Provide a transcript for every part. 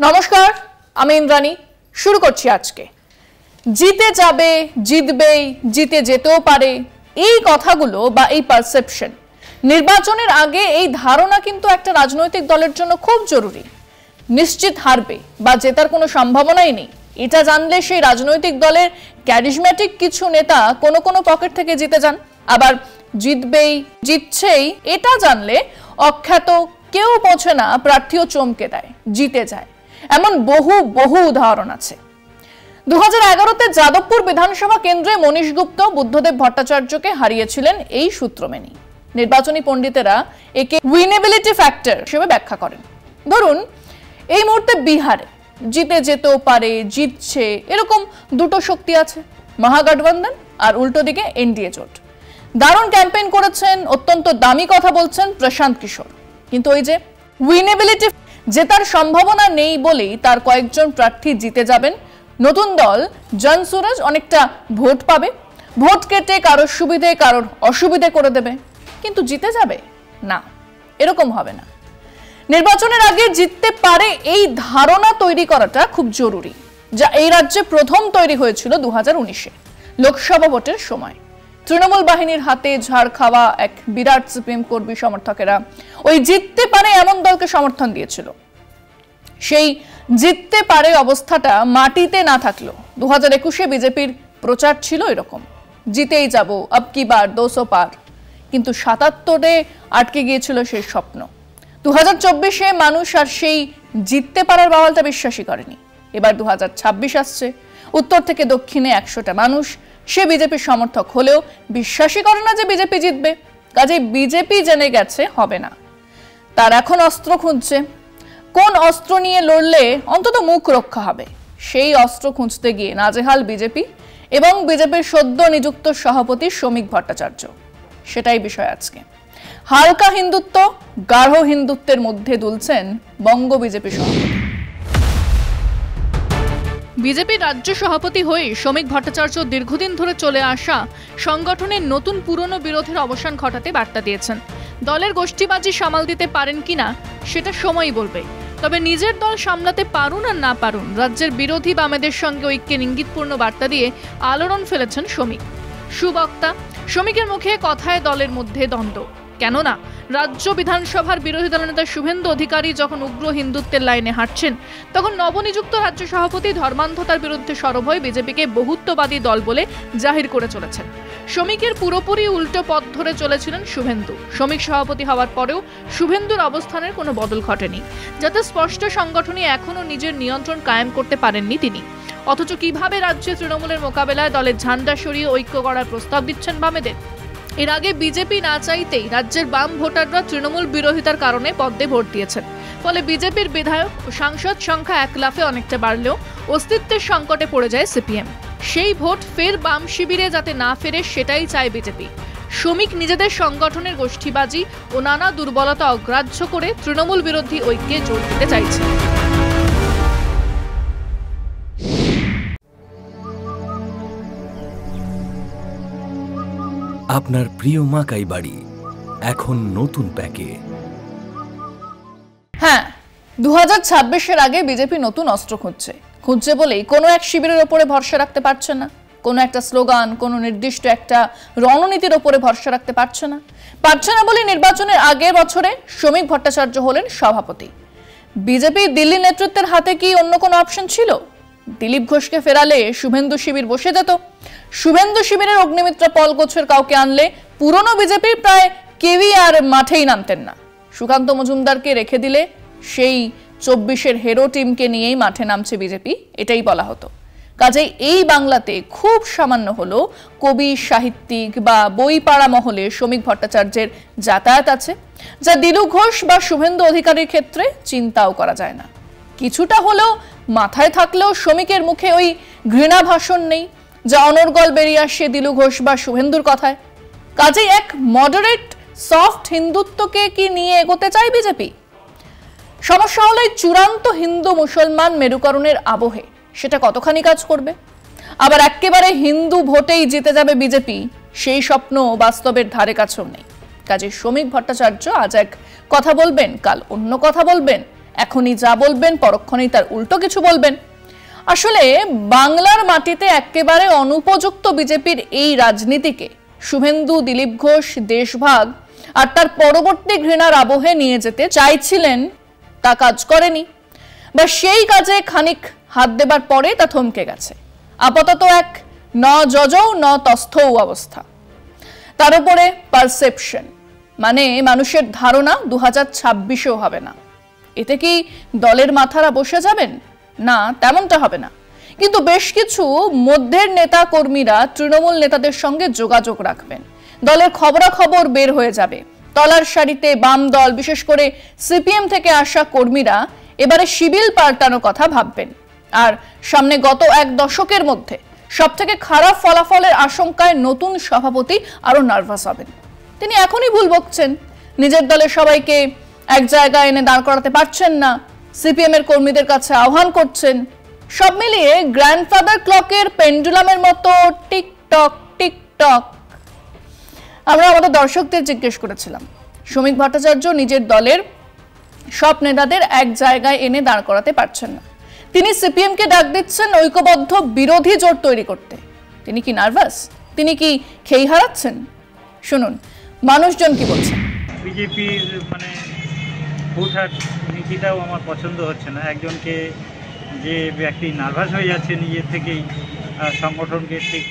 নমস্কার, আমি ইন্দ্রাণী। শুরু করছি আজকে। জিতে যাবে, জিতবেই, জিতে যেতেও পারে, এই কথাগুলো বা এই পারসেপশন নির্বাচনের আগে এই ধারণা কিন্তু একটা রাজনৈতিক দলের জন্য খুব জরুরি। নিশ্চিত হারবে বা জেতার কোনো সম্ভাবনাই নেই এটা জানলে সেই রাজনৈতিক দলের ক্যারিজম্যাটিক কিছু নেতা কোনো কোনো পকেট থেকে জিতে যান, আবার জিতবেই, জিতছেই এটা জানলে অখ্যাত কেউ পৌঁছে না প্রার্থীও চমকে দেয়, জিতে যায়। এমন বহু বহু উদাহরণ আছে। 2011-তে যাদবপুর বিধানসভা কেন্দ্রে মনীশ গুপ্ত বুদ্ধদেব ভট্টাচার্যকে হারিয়েছিলেন এই সূত্র মেনে। নির্বাচনী পণ্ডিতেরা একে উইনেবিলিটি ফ্যাক্টর হিসেবে ব্যাখ্যা করেন। ধরুন এই মুহূর্তে বিহারে জিতে যেতেও পারে, জিতছে, এরকম দুটো শক্তি আছে, মহাগঠবন্ধন আর উল্টো দিকে এনডিএ জোট। দারুণ ক্যাম্পেইন করেছেন, অত্যন্ত দামি কথা বলছেন প্রশান্ত কিশোর, কিন্তু ওই যে উইনেবিলিটি, জেতার সম্ভাবনা নেই বলেই তার কয়েকজন প্রার্থী জিতে যাবেন। নতুন দল জনসুরজ অনেকটা ভোট পাবে, ভোট কেটে কারোর সুবিধে কারোর অসুবিধে করে দেবে, কিন্তু জিতে যাবে না, এরকম হবে না। নির্বাচনের আগে জিততে পারে এই ধারণা তৈরি করাটা খুব জরুরি, যা এই রাজ্যে প্রথম তৈরি হয়েছিল 2019-এ লোকসভা ভোটের সময়। তৃণমূল বাহিনীর হাতে ঝাড় খাওয়া এক বিরাট সিপিএম কর্মী সমর্থকেরা ওই জিততে পারে এমন দলকে সমর্থন দিয়েছিল। সেই জিততে পারে অবস্থাটা মাটিতে না থাকলেও 2021-এ বিজেপির প্রচার ছিল এরকম, জিতেই যাব, আব কি বার 200 পার। কিন্তু 77-এ আটকে গিয়েছিল সেই স্বপ্ন। 2024-এ মানুষ আর সেই জিততে পারার বাওয়ালটা বিশ্বাসই করেনি। এবার 2026 আসছে, উত্তর থেকে দক্ষিণে 100টা মানুষ সে বিজেপির সমর্থক হলেও বিশ্বাসই করে না যে বিজেপি জিতবে। কাজে বিজেপি জেনে গেছে হবে না, তার এখন অস্ত্র খুঁজছে। কোন অস্ত্র নিয়ে লড়লে অন্তত মুখ রক্ষা হবে, সেই অস্ত্র খুঁজতে গিয়ে নাজেহাল বিজেপি এবং বিজেপির সদ্য নিযুক্ত সভাপতি শ্রমিক ভট্টাচার্য। সেটাই বিষয় আজকে। হালকা হিন্দুত্ব গাঢ় হিন্দুত্বের মধ্যে দুলছেন বঙ্গ বিজেপি সভাপতি। বিজেপি রাজ্য সভাপতি হয়ে শ্রমিক ভট্টাচার্য দীর্ঘদিন ধরে চলে আসা সংগঠনের নতুন পুরনো বিরোধের অবসান ঘটাতে বার্তা দিয়েছেন। দলের গোষ্ঠীবাজি সামাল দিতে পারেন কিনা সেটা সময়ই বলবে, তবে নিজের দল সামলাতে পারুন আর না পারুন, রাজ্যের বিরোধী বামেদের সঙ্গে ঐক্যের ইঙ্গিতপূর্ণ বার্তা দিয়ে আলোড়ন ফেলেছেন শ্রমিক। সুবক্তা শ্রমিকের মুখে কথায় দলের মধ্যে দ্বন্দ্ব, কেননা রাজ্য বিধানসভার বিরোধী দলনেতা শুভেন্দু অধিকারী যখন উগ্র হিন্দুত্বের লাইনে হাঁটছেন, তখন নবনিযুক্ত রাজ্য সভাপতি ধর্মান্ধতার বিরুদ্ধে সরব হয়ে বিজেপিকে বহুত্ববাদী দল বলে জাহির করে চলেছেন। শ্রমিকের পুরোপুরি উল্টো পথ ধরে চলেছিলেন শুভেন্দু। শ্রমিক সভাপতি হওয়ার পরেও শুভেন্দুর অবস্থানের কোনো বদল ঘটেনি, যাতে স্পষ্ট সংগঠনে এখনও নিজের নিয়ন্ত্রণ কায়েম করতে পারেননি তিনি। অথচ কিভাবে রাজ্যে তৃণমূলের মোকাবেলায় দলের ঝান্ডা সরিয়ে ঐক্য করার প্রস্তাব দিচ্ছেন বামেদের। এর আগে বিজেপি না চাইতেই রাজ্যের বাম ভোটাররা তৃণমূল বিরোধিতার কারণে পদ্মে ভোট দিয়েছেন। ফলে বিজেপির বিধায়ক ও সাংসদ সংখ্যা এক লাফে অনেকটা বাড়লেও অস্তিত্বের সংকটে পড়ে যায় সিপিএম। সেই ভোট ফের বাম শিবিরে যাতে না ফেরে সেটাই চায় বিজেপি। শ্রমিক নিজেদের সংগঠনের গোষ্ঠীবাজি ও নানা দুর্বলতা অগ্রাহ্য করে তৃণমূল বিরোধী ঐক্যে জোর দিতে চাইছে। আপনার প্রিয় মাকাই বাড়ি এখন নতুন প্যাকে। হ্যাঁ, 2026-এর আগে বিজেপি নতুন অস্ত্র খুঁজছে বলেই কোনো এক শিবিরের ওপরে ভরসা রাখতে পারছে না, কোনো একটা স্লোগান, কোনো নির্দিষ্ট একটা রণনীতির ওপরে ভরসা রাখতে পারছে না বলে নির্বাচনের আগের বছরে শ্রমিক ভট্টাচার্য হলেন সভাপতি। বিজেপি দিল্লি নেতৃত্বের হাতে কি অন্য কোনো অপশন ছিল? দিলীপ ঘোষকে ফেরালে শুভেন্দু শিবির বসে যেত। শুভেন্দু শিবিরের অগ্নিমিত্রা পল গোছের কাউকে আনলে পুরনো বিজেপির প্রায় কেউই আর মাঠেই নামতেন না। সুকান্ত মজুমদারকে রেখে দিলে সেই 24-এর হেরো টিমকে নিয়েই মাঠে নামছে বিজেপি, এটাই বলা হতো। কাজেই এই বাংলাতে খুব সামান্য হলো কবি, সাহিত্যিক বা বই পাড়া মহলে শ্রমিক ভট্টাচার্যের যাতায়াত আছে, যা দিলু ঘোষ বা শুভেন্দু অধিকারীর ক্ষেত্রে চিন্তাও করা যায় না। কিছুটা হলেও মাথায় থাকলেও শ্রমিকের মুখে ওই ঘৃণা ভাষণ নেই, যা অনর্গল বেরিয়ে আসে দিলু ঘোষ বা শুভেন্দুর কথায়। কাজেই এক মডারেট সফট হিন্দুত্বকে কি নিয়ে এগোতে চায় বিজেপি? সমস্যা হলো চূড়ান্ত হিন্দু মুসলমান মেরুকরণের আবহে সেটা কতখানি কাজ করবে। আবার একেবারে হিন্দু ভোটেই জিতে যাবে বিজেপি, সেই স্বপ্ন বাস্তবের ধারে কাছেও নেই। কাজে শ্রমিক ভট্টাচার্য আজ এক কথা বলবেন, কাল অন্য কথা বলবেন, এখনই যা বলবেন পরক্ষণেই তার উল্টো কিছু বলবেন। আসলে বাংলার মাটিতে একেবারে অনুপযুক্ত বিজেপির এই রাজনীতিকে শুভেন্দু, দিলীপ ঘোষ দেশভাগ আর তার পরবর্তী ঘৃণার আবহে নিয়ে যেতে চাইছিলেন, তা কাজ করেনি, বা সেই কাজে খানিক হাত দেবার পরে তা থমকে গেছে। আপাতত এক ন যজৌ ন তস্থৌ অবস্থা। তার উপরে পারসেপশন, মানে মানুষের ধারণা 2026-এও হবে না। এতে কি দলের মাথারা বসে যাবেন? না, তেমনটা হবে না। কিন্তু বেশ কিছু মধ্যের নেতা কর্মীরা তৃণমূল নেতাদের সঙ্গে যোগাযোগ রাখবেন। দলের খবরাখবর বের হয়ে যাবে। তলার সারিতে বাম দল, বিশেষ করে সিপিএম থেকে আসা কর্মীরা এবারে শিবিল পাল্টানোর কথা ভাববেন। আর সামনে গত এক দশকের মধ্যে সবথেকে খারাপ ফলাফলের আশঙ্কায় নতুন সভাপতি আরো নার্ভাস হবেন। তিনি এখনই ভুল বকছেন, নিজের দলের সবাইকে এক জায়গায় এনে দাঁড় করাতে পারছেন না, সিপিএম এর কর্মীদের কাছে আহ্বান করছেন। সব মিলিয়ে গ্র্যান্ডফাদার ক্লকের পেন্ডুলামের মতো টিকটক টিকটক। আমরা আমাদের দর্শকদের জিজ্ঞেস করেছিলাম, শ্রমিক ভট্টাচার্য নিজের দলের সব নেতাদের এক জায়গায় এনে দাঁড় করাতে পারছেন না। তিনি সিপিএমকে ডাক দিচ্ছেন ঐক্যবদ্ধ বিরোধী জোট তৈরি করতে। তিনি কি নার্ভাস? তিনি কি খেই হারাচ্ছেন? শুনুন মানুষজন কি বলছেন। বিজেপির মানে হুটহাট নীতিটাও আমার পছন্দ হচ্ছে না। একজনকে যে ব্যক্তি নার্ভাস হয়ে যাচ্ছে নিজের থেকেই, সংগঠনকে ঠিক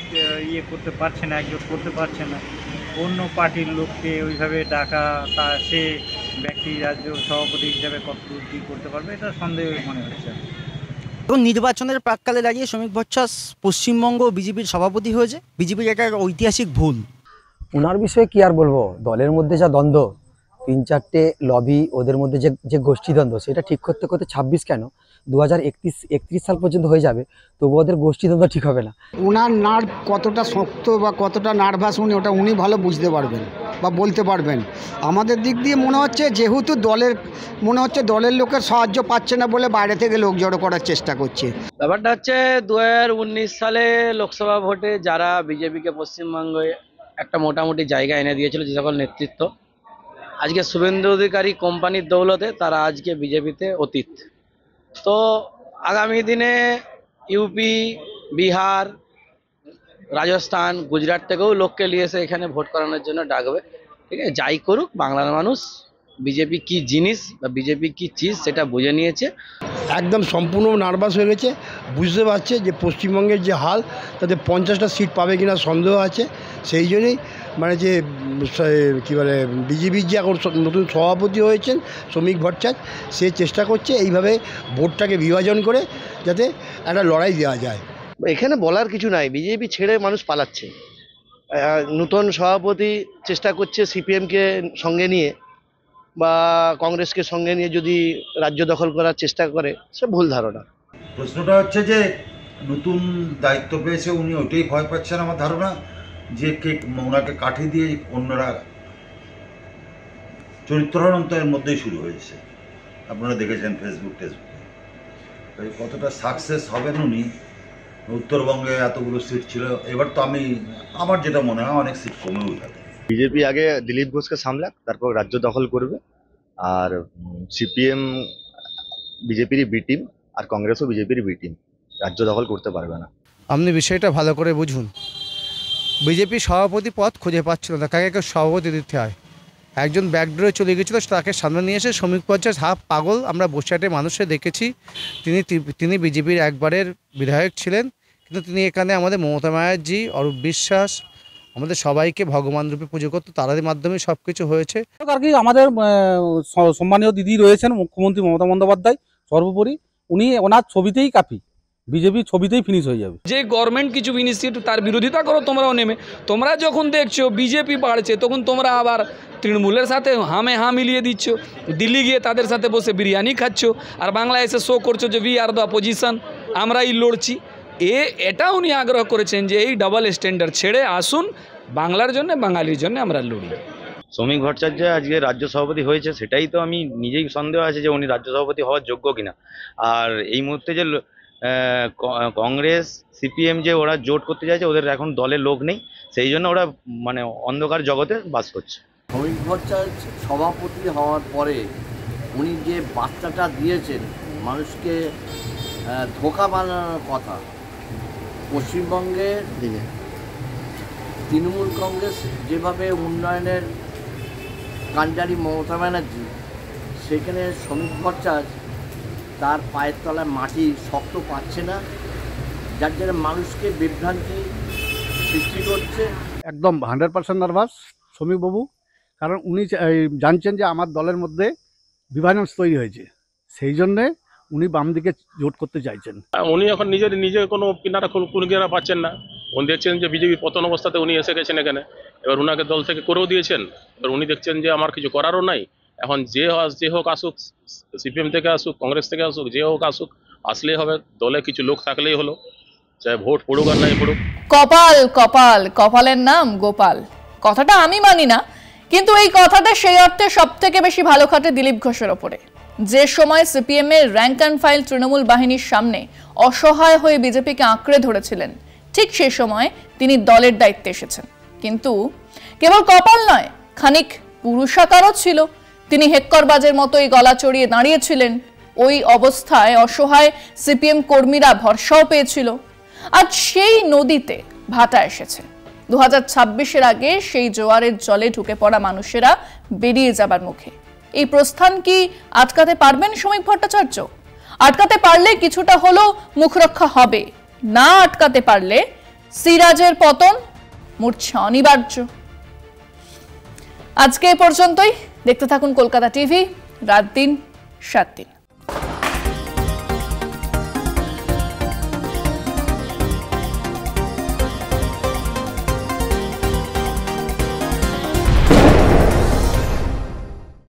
করতে পারছে না, একজোট করতে পারছে না, অন্য পার্টির লোককে ওইভাবে ডাকা, তা সে ব্যক্তি রাজ্য সভাপতি হিসাবে কতদূর কী করতে পারবে, এটা সন্দেহ মনে হচ্ছে। এখন নির্বাচনের প্রাককালে দাঁড়িয়ে শ্রমিক ভট্টাচার্য পশ্চিমবঙ্গ বিজেপির সভাপতি হয়েছে। বিজেপির একটা ঐতিহাসিক ভুল। ওনার বিষয়ে কি আর বলবো, দলের মধ্যে যা দ্বন্দ্ব, 3-4টে লবি, ওদের মধ্যে যে গোষ্ঠীদ্বন্দ্ব, সেটা ঠিক করতে করতে 26 কেন 2031 সাল পর্যন্ত হয়ে যাবে, তবু ওদের গোষ্ঠীদ্বন্দ্ব ঠিক হবে না। ওনার নার্ভ কতটা শক্ত বা কতটা নার্ভাস উনি ভালো বুঝতে পারবেন বা বলতে পারবেন। আমাদের দিক দিয়ে মনে হচ্ছে যেহেতু দলের লোকের সাহায্য পাচ্ছে না বলে বাইরে থেকে লোক জড়ো করার চেষ্টা করছে। ব্যাপারটা হচ্ছে 2019 সালে লোকসভা ভোটে যারা বিজেপিকে পশ্চিমবঙ্গে একটা মোটামুটি জায়গা এনে দিয়েছিল, যে সকল নেতৃত্ব, আজকে শুভেন্দু অধিকারী কোম্পানির দৌলতে তারা আজকে বিজেপিতে অতীত। তো আগামী দিনে ইউপি, বিহার, রাজস্থান, গুজরাট থেকেও লোককে নিয়ে এসে এখানে ভোট করানোর জন্য ডাকবে। ঠিক আছে, যাই করুক, বাংলার মানুষ বিজেপি কি জিনিস বা বিজেপি কি চিজ সেটা বুঝে নিয়েছে। একদম সম্পূর্ণ নার্ভাস হয়ে গেছে, বুঝতে পারছে যে পশ্চিমবঙ্গের যে হাল, তাতে 50টা সিট পাবে কিনা সন্দেহ আছে। সেই জন্যই মানে যে কী বলে, বিজেপির যে এখন নতুন সভাপতি হয়েছেন শ্রমিক ভট্টাচার্য, সে চেষ্টা করছে এইভাবে ভোটটাকে বিভাজন করে যাতে একটা লড়াই দেওয়া যায়। এখানে বলার কিছু নাই, বিজেপি ছেড়ে মানুষ পালাচ্ছে। নতুন সভাপতি চেষ্টা করছে সিপিএমকে সঙ্গে নিয়ে বা কংগ্রেসকে সঙ্গে নিয়ে যদি রাজ্য দখল করার চেষ্টা করে, সে ভুল ধারণা। প্রশ্নটা হচ্ছে যে নতুন দায়িত্ব পেয়েছে উনি, ওইটাই ভয় পাচ্ছেন আমার ধারণা, যে ওনাকে কাঠি দিয়ে অন্যরা চরিত্রান্তরের মধ্যেই শুরু হয়েছে। আপনারা দেখেছেন ফেসবুকে কতটা সাকসেস হবেন উনি। উত্তরবঙ্গে এতগুলো সিট ছিল, এবার তো আমার যেটা মনে হয় অনেক সিট কমেও যাবে। বিজেপি আগে দিলীপ ঘোষকে সামলাক, তারপর রাজ্য দখল করবে। আর সিপিএম বিজেপিরই বি টিম, আর কংগ্রেসও বিজেপির বি টিম, রাজ্য দখল করতে পারবে না। আপনি বিষয়টা ভালো করে বুঝুন। বিজেপি সভাপতি পদ খুঁজে পাচ্ছিল না, কাকে সভাপতি দিতে হয়। একজন ব্যাকডোরে চলে গেছিলো, তাকে সামনে নিয়ে এসে শ্রমিক ভট্টাচার্য হাফ পাগল, আমরা বসিরহাটে মানুষে দেখেছি। তিনি বিজেপির একবারের বিধায়ক ছিলেন, কিন্তু তিনি এখানে আমাদের মমতা ব্যানার্জি, অরূপ বিশ্বাস, আমাদের সবাইকে ভগবান রূপে পুজো করতো, তাদের মাধ্যমে সব কিছু হয়েছে। আর কি আমাদের সম্মানীয় দিদি রয়েছেন মুখ্যমন্ত্রী মমতা বন্দ্যোপাধ্যায়, সর্বোপরি উনি ওনার ছবিতেই কাফি, বিজেপি ছবিতেই ফিনিশ হয়ে যাবে। যে গভর্নমেন্ট কিছু ইনিশিয়েটিভ তার বিরোধিতা করো তোমরাও নেমে। তোমরা যখন দেখছো বিজেপি বাড়ছে, তখন তোমরা আবার তৃণমূলের সাথে হামে হা মিলিয়ে দিচ্ছ। দিল্লি গিয়ে তাদের সাথে বসে বিরিয়ানি খাচ্ছ, আর বাংলায় এসে শো করছো যে উই আর দ্য অপোজিশন, আমরাই লড়ছি। এটা উনি আগ্রহ করেছেন যে এই ডাবল স্ট্যান্ডার্ড ছেড়ে আসুন, বাংলার জন্য, বাঙালির জন্য আমরা লড়ি। শ্রমিক ভট্টাচার্য আজকে রাজ্য সভাপতি হয়েছে, সেটাই তো আমি নিজেই সন্দেহ আছে যে উনি রাজ্য সভাপতি হওয়ার যোগ্য কিনা। আর এই মুহূর্তে যে কংগ্রেস সিপিএম যে ওরা জোট করতে চাইছে, ওদের এখন দলের লোক নেই, সেই জন্য ওরা মানে অন্ধকার জগতে বাস করছে। শ্রমিক ভট্টাচার্য সভাপতি হওয়ার পরে উনি যে বার্তাটা দিয়েছেন মানুষকে ধোঁকা বানানোর কথা, পশ্চিমবঙ্গে তৃণমূল কংগ্রেস যেভাবে উন্নয়নের কাণ্ডারি মমতা ব্যানার্জি, সেখানে শ্রমিক ভট্টাচার্য তার পায়ের তলায় মাটি শক্ত পাচ্ছে না, যার জন্য মানুষকে বিভ্রান্তি সৃষ্টি করছে। একদম 100% নার্ভাস শ্রমিকবাবু, কারণ উনি জানছেন যে আমার দলের মধ্যে বিভাজন তৈরি হয়েছে, সেই জন্যে উনি বাম দিকে জোট করতে চাইছেন। উনি এখন নিজে কোনো কিনারা কুলকিনারা পাচ্ছেন না। উনি দেখছেন যে বিজেপি পতন অবস্থাতে উনি এসে গেছেন এখানে, এবার উনাকে দল থেকে করেও দিয়েছেন। এবার উনি দেখছেন যে আমার কিছু করারও নাই, এখন যে হোক আসুক, সিপিএম থেকে আসুক, কংগ্রেস থেকে আসুক, যে হোক আসুক, আসলেই হবে, দলে কিছু লোক থাকলেই হলো, চাই ভোট পড়ুক আর নাই পড়ুক। কপাল কপাল, কপালের নাম গোপাল, কথাটা আমি মানি না, কিন্তু এই কথাটা সেই অর্থে সব থেকে বেশি ভালো খাটে দিলীপ ঘোষের ওপরে। যে সময় সিপিএম এর র্যাঙ্ক অ্যান্ড ফাইল তৃণমূল বাহিনীর সামনে অসহায় হয়ে বিজেপিকে আঁকড়ে ধরেছিলেন, ঠিক সেই সময় তিনি দলের দায়িত্বে এসেছেন। কিন্তু কেবল কপাল নয়, খানিক পুরুষাকারও ছিল। তিনি হেক্করবাজের মতোই গলা চড়িয়ে দাঁড়িয়েছিলেন। ওই অবস্থায় অসহায় সিপিএম কর্মীরা ভরসাও পেয়েছিল। আজ সেই নদীতে ভাটা এসেছে। 2026-এর আগে সেই জোয়ারের জলে ঢুকে পড়া মানুষেরা বেরিয়ে যাবার মুখে। এই প্রস্থান কি আটকাতে পারবেন শ্রমিক ভট্টাচার্য? আটকাতে পারলে কিছুটা হলেও মুখরক্ষা হবে, না আটকাতে পারলে সিরাজের পতন মূর্ছা অনিবার্য। আজকে এ পর্যন্তই। দেখতে থাকুন কলকাতা টিভি, রাত দিন 7 দিন।